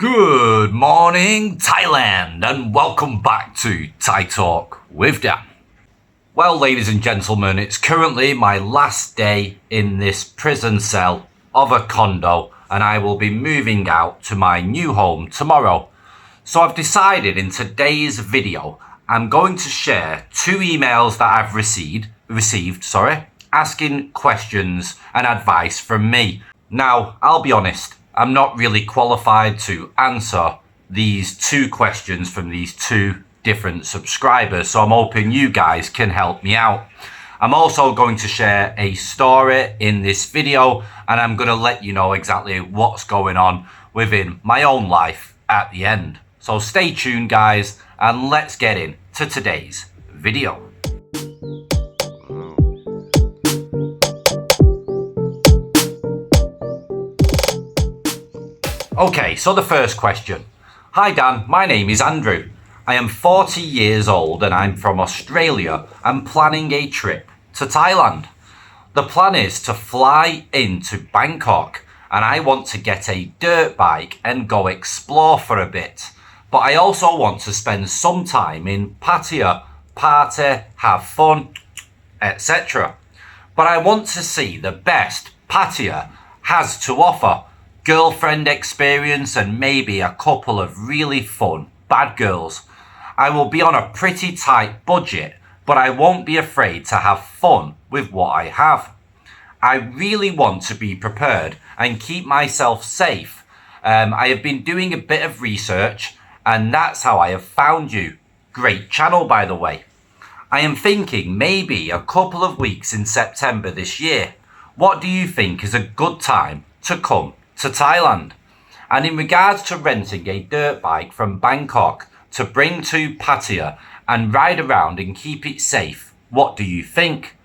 Good morning, Thailand, and welcome back to Thai Talk with Dan. Well, ladies and gentlemen, it's currently my last day in this prison cell of a condo, and I will be moving out to my new home tomorrow. So I've decided in today's video, I'm going to share 2 emails that I've received, asking questions and advice from me. Now, I'll be honest, I'm not really qualified to answer these 2 questions from these 2 different subscribers, so I'm hoping you guys can help me out. I'm also going to share a story in this video, and I'm going to let you know exactly what's going on within my own life at the end. So stay tuned, guys, and let's get into today's video. Okay, so the first question. Hi Dan, my name is Andrew. I am 40 years old and I'm from Australia and planning a trip to Thailand. The plan is to fly into Bangkok and I want to get a dirt bike and go explore for a bit. But I also want to spend some time in Pattaya, party, have fun, etc. But I want to see the best Pattaya has to offer. Girlfriend experience and maybe a couple of really fun bad girls. I will be on a pretty tight budget, but I won't be afraid to have fun with what I have. I really want to be prepared and keep myself safe. I have been doing a bit of research and that's how I have found you. Great channel, by the way. I am thinking maybe a couple of weeks in September this year. What do you think is a good time to come to Thailand? And in regards to renting a dirt bike from Bangkok to bring to Pattaya and ride around and keep it safe, what do you think?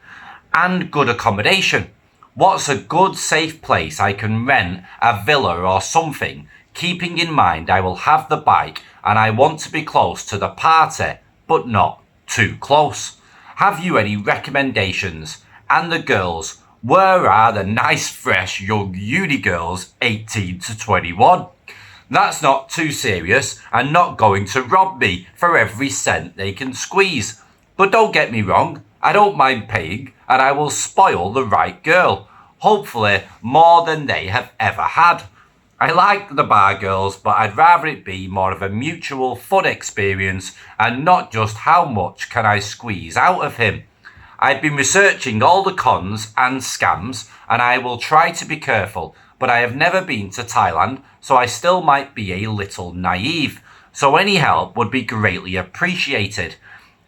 And good accommodation. What's a good safe place I can rent a villa or something, keeping in mind I will have the bike and I want to be close to the party but not too close. Have you any recommendations? And the girls, where are the nice fresh young uni girls 18 to 21? That's not too serious and not going to rob me for every cent they can squeeze. But don't get me wrong, I don't mind paying and I will spoil the right girl. Hopefully more than they have ever had. I like the bar girls, but I'd rather it be more of a mutual fun experience and not just how much can I squeeze out of him. I've been researching all the cons and scams and I will try to be careful, but I have never been to Thailand, so I still might be a little naive. So any help would be greatly appreciated.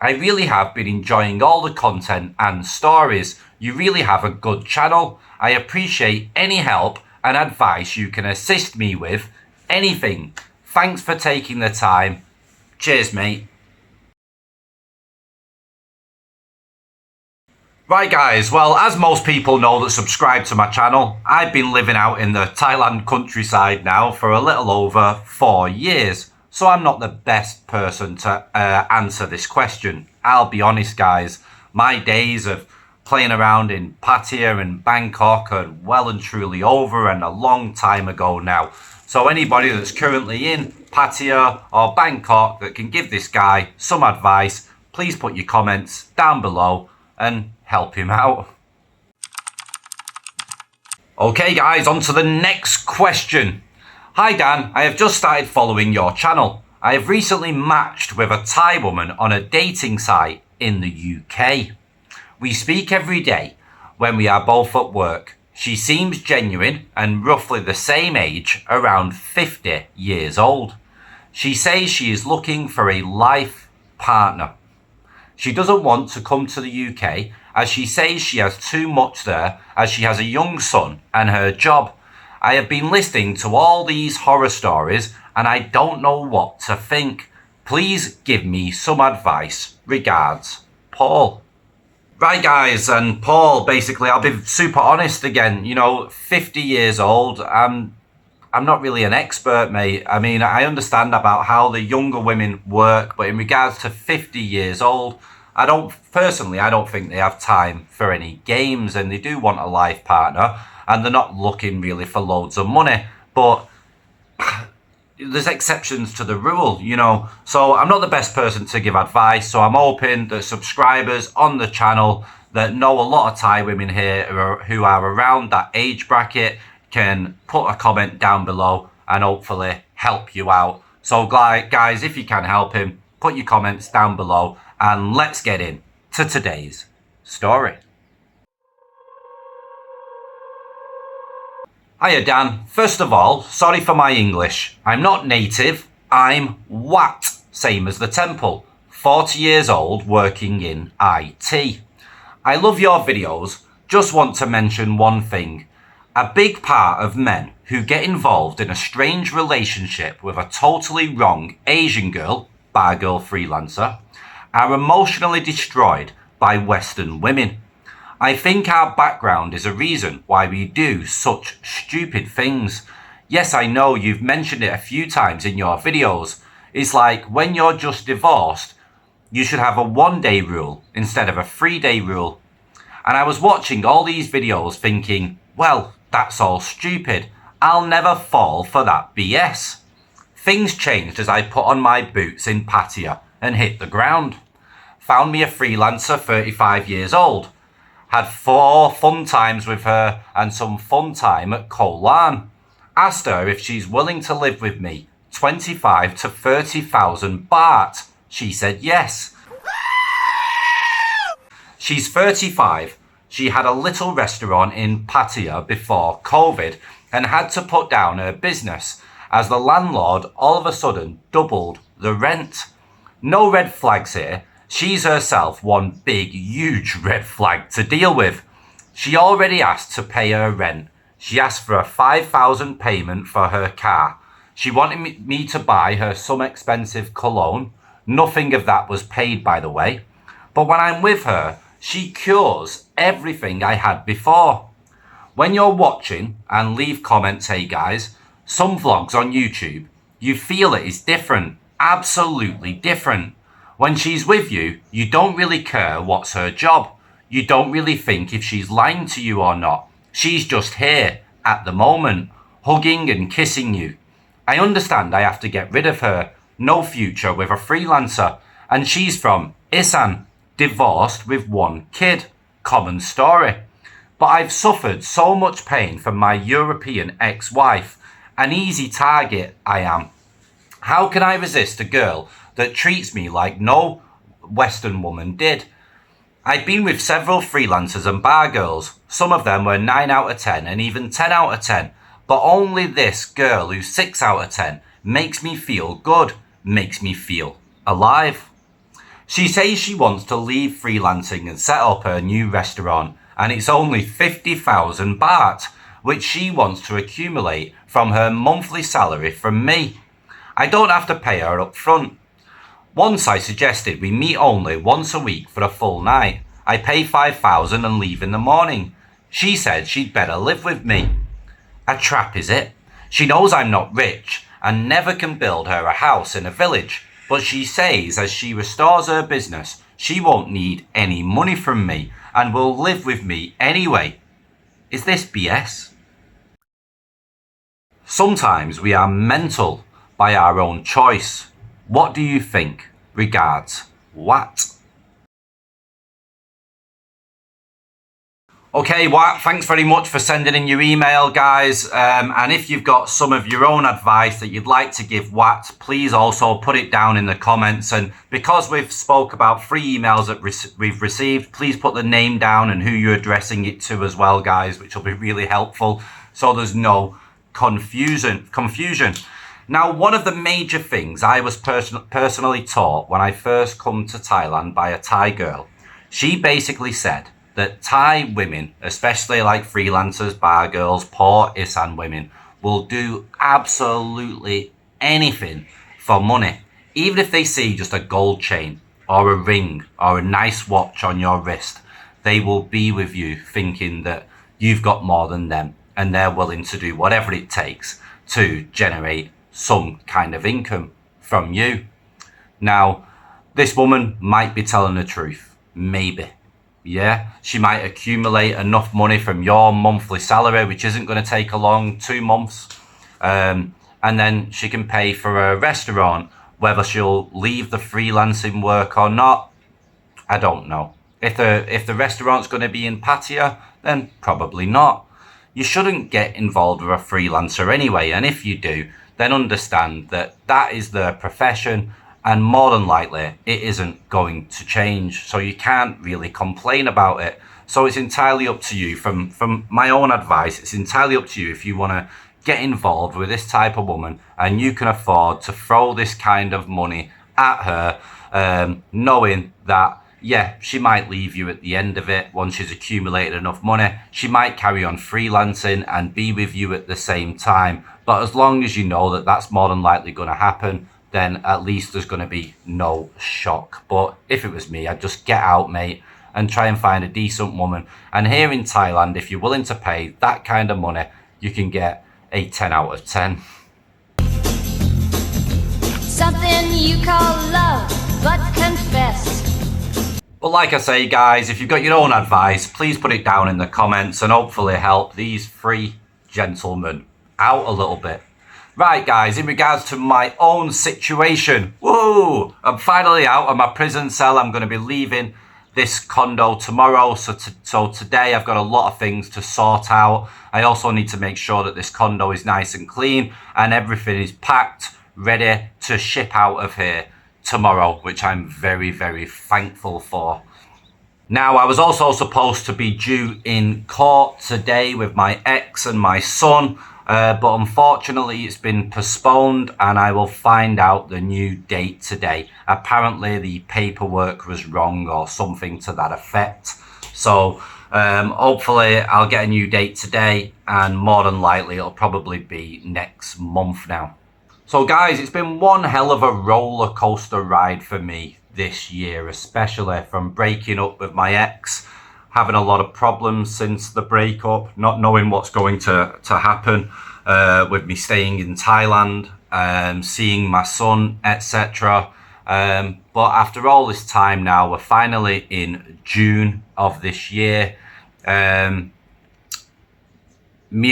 I really have been enjoying all the content and stories. You really have a good channel. I appreciate any help and advice you can assist me with. Anything. Thanks for taking the time. Cheers, mate. Right guys, well, as most people know that subscribe to my channel, I've been living out in the Thailand countryside now for a little over 4 years. So I'm not the best person to answer this question. I'll be honest guys, my days of playing around in Pattaya and Bangkok are well and truly over and a long time ago now. So anybody that's currently in Pattaya or Bangkok that can give this guy some advice, please put your comments down below and help him out. Okay guys, on to the next question. Hi Dan, I have just started following your channel. I have recently matched with a Thai woman on a dating site in the UK. We speak every day when we are both at work. She seems genuine and roughly the same age, around 50 years old. She says she is looking for a life partner. She doesn't want to come to the UK as she says she has too much there as she has a young son and her job. I have been listening to all these horror stories and I don't know what to think. Please give me some advice. Regards, Paul. Right guys, and Paul, basically I'll be super honest again, 50 years old, I'm not really an expert, mate. I mean, I understand about how the younger women work, but in regards to 50 years old, I don't think they have time for any games, and they do want a life partner and they're not looking really for loads of money. But there's exceptions to the rule, you know. So I'm not the best person to give advice. So I'm hoping that subscribers on the channel that know a lot of Thai women here who are around that age bracket can put a comment down below and hopefully help you out. So guys, if you can help him, put your comments down below and let's get in to today's story. Hiya Dan, first of all, sorry for my English. I'm not native, I'm Wat, same as the temple. 40 years old, working in IT. I love your videos, just want to mention one thing. A big part of men who get involved in a strange relationship with a totally wrong Asian girl, bar girl freelancer, are emotionally destroyed by Western women. I think our background is a reason why we do such stupid things. Yes, I know you've mentioned it a few times in your videos. It's like when you're just divorced, you should have a 1-day rule instead of a 3-day rule. And I was watching all these videos thinking, well, that's all stupid. I'll never fall for that BS. Things changed as I put on my boots in Pattaya and hit the ground. Found me a freelancer 35 years old. Had 4 fun times with her and some fun time at Koh Larn. Asked her if she's willing to live with me, 25 to 30,000 baht. She said yes. She's 35. She had a little restaurant in Pattaya before COVID and had to put down her business as the landlord all of a sudden doubled the rent. No red flags here. She's herself one big, huge red flag to deal with. She already asked to pay her rent. She asked for a 5,000 payment for her car. She wanted me to buy her some expensive cologne. Nothing of that was paid, by the way. But when I'm with her, she cures everything I had before. When you're watching and leave comments, hey guys, some vlogs on YouTube, you feel it is different, absolutely different. When she's with you, you don't really care what's her job. You don't really think if she's lying to you or not. She's just here, at the moment, hugging and kissing you. I understand I have to get rid of her. No future with a freelancer. And she's from Isan, divorced with 1 kid. Common story. But I've suffered so much pain from my European ex-wife. An easy target I am. How can I resist a girl that treats me like no Western woman did? I've been with several freelancers and bar girls. Some of them were 9 out of 10 and even 10 out of 10. But only this girl who's 6 out of 10 makes me feel good, makes me feel alive. She says she wants to leave freelancing and set up her new restaurant, and it's only 50,000 baht, which she wants to accumulate from her monthly salary from me. I don't have to pay her up front. Once I suggested we meet only once a week for a full night. I pay 5,000 and leave in the morning. She said she'd better live with me. A trap, is it? She knows I'm not rich and never can build her a house in a village, but she says as she restores her business, she won't need any money from me and will live with me anyway. Is this BS? Sometimes we are mental by our own choice. What do you think? Regards, Wat. Okay, Wat, thanks very much for sending in your email, guys. And if you've got some of your own advice that you'd like to give Wat, please also put it down in the comments. And because we've spoke about 3 emails that we've received, please put the name down and who you're addressing it to as well, guys, which will be really helpful so there's no confusion. Now, one of the major things I was personally taught when I first come to Thailand by a Thai girl, she basically said that Thai women, especially like freelancers, bar girls, poor Isan women, will do absolutely anything for money. Even if they see just a gold chain or a ring or a nice watch on your wrist, they will be with you thinking that you've got more than them and they're willing to do whatever it takes to generate some kind of income from you. Now, this woman might be telling the truth. Maybe. Yeah, she might accumulate enough money from your monthly salary, which isn't going to take a long 2 months. And and then she can pay for a restaurant. Whether she'll leave the freelancing work or not, I don't know. If the restaurant's going to be in Pattaya, then probably not. You shouldn't get involved with a freelancer anyway, and if you do, then understand that that is their profession, and more than likely it isn't going to change, so you can't really complain about it. So it's entirely up to you. From my own advice, it's entirely up to you if you want to get involved with this type of woman and you can afford to throw this kind of money at her, knowing that, yeah, she might leave you at the end of it once she's accumulated enough money. She might carry on freelancing and be with you at the same time. But as long as you know that that's more than likely going to happen, then at least there's going to be no shock. But if it was me, I'd just get out, mate, and try and find a decent woman. And here in Thailand, if you're willing to pay that kind of money, you can get a 10 out of 10. Something you call love, but confess. But like I say, guys, if you've got your own advice, please put it down in the comments and hopefully help these three gentlemen out a little bit. Right, guys, in regards to my own situation, whoa, I'm finally out of my prison cell. I'm going to be leaving this condo tomorrow. So today I've got a lot of things to sort out. I also need to make sure that this condo is nice and clean and everything is packed, ready to ship out of here tomorrow, which I'm very, very thankful for. Now, I was also supposed to be due in court today with my ex and my son, but unfortunately it's been postponed and I will find out the new date today. Apparently the paperwork was wrong or something to that effect. So hopefully I'll get a new date today, and more than likely it'll probably be next month now. So guys, it's been one hell of a roller coaster ride for me this year, especially from breaking up with my ex, having a lot of problems since the breakup, not knowing what's going to happen with me staying in Thailand, seeing my son, etc. But after all this time now, we're finally in June of this year. Me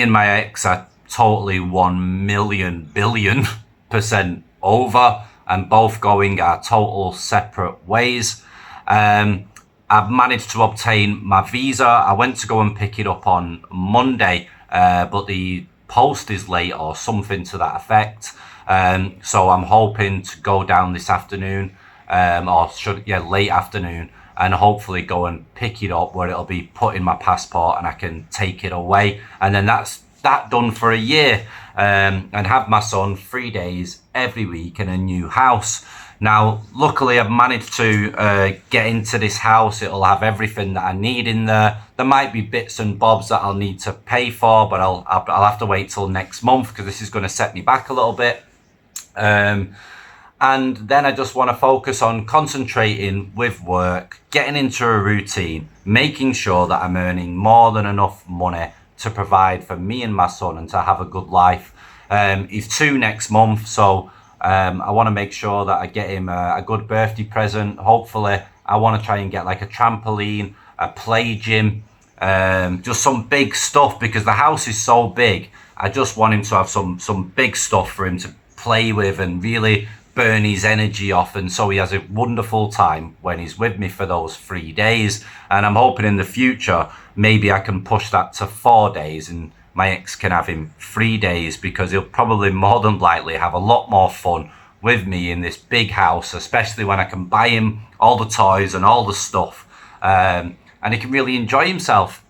and my ex are totally 1,000,000,000,000% over and both going our total separate ways. I've managed to obtain my visa. I went to go and pick it up on Monday, but the post is late or something to that effect. So I'm hoping to go down this afternoon, late afternoon, and hopefully go and pick it up where it'll be put in my passport and I can take it away. And then that's that done for a year, and have my son 3 days every week in a new house. Now, luckily, I've managed to get into this house. It'll have everything that I need in there. There might be bits and bobs that I'll need to pay for, but I'll have to wait till next month because this is going to set me back a little bit. And then I just want to focus on concentrating with work, getting into a routine, making sure that I'm earning more than enough money to provide for me and my son and to have a good life. He's 2 next month, so I want to make sure that I get him a good birthday present. Hopefully, I want to try and get like a trampoline, a play gym, just some big stuff because the house is so big. I just want him to have some big stuff for him to play with and really burn his energy off, and so he has a wonderful time when he's with me for those 3 days. And I'm hoping in the future maybe I can push that to 4 days and my ex can have him 3 days, because he'll probably more than likely have a lot more fun with me in this big house, especially when I can buy him all the toys and all the stuff, and he can really enjoy himself.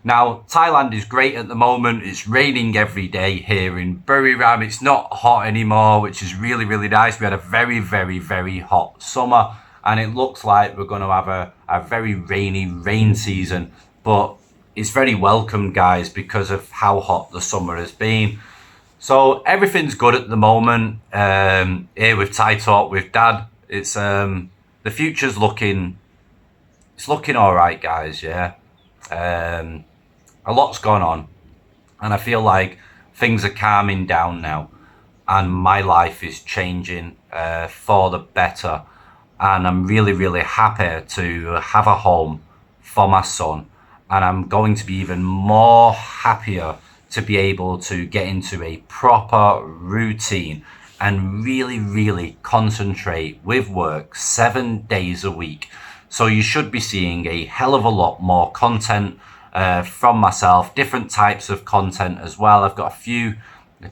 Now, Thailand is great at the moment. It's raining every day here in Buriram. It's not hot anymore, which is really, really nice. We had a very, very, very hot summer, and it looks like we're going to have a very rainy rain season. But it's very welcome, guys, because of how hot the summer has been. So everything's good at the moment. Here with Thai Talk with Dad, it's the future's looking all right, guys. Yeah. A lot's gone on, and I feel like things are calming down now, and my life is changing for the better, and I'm really, really happy to have a home for my son, and I'm going to be even more happier to be able to get into a proper routine and really concentrate with work 7 days a week. So you should be seeing a hell of a lot more content from myself, different types of content as well. I've got a few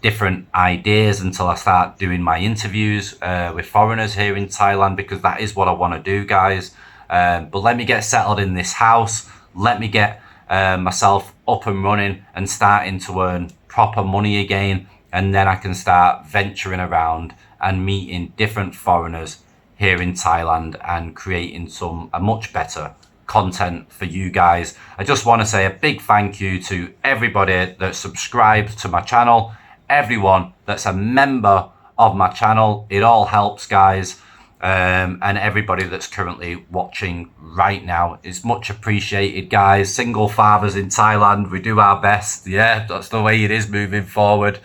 different ideas until I start doing my interviews with foreigners here in Thailand, because that is what I want to do, guys. But let me get settled in this house. Let me get myself up and running and starting to earn proper money again. And then I can start venturing around and meeting different foreigners here in Thailand and creating a much better content for you guys. I just want to say a big thank you to everybody that subscribed to my channel, everyone that's a member of my channel. It all helps, guys. And everybody that's currently watching right now is much appreciated, guys. Single fathers in Thailand, we do our best. Yeah, that's the way it is moving forward.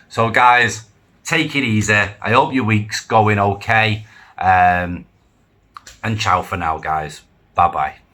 So guys, take it easy. I hope your week's going okay. And ciao for now, guys. Bye bye.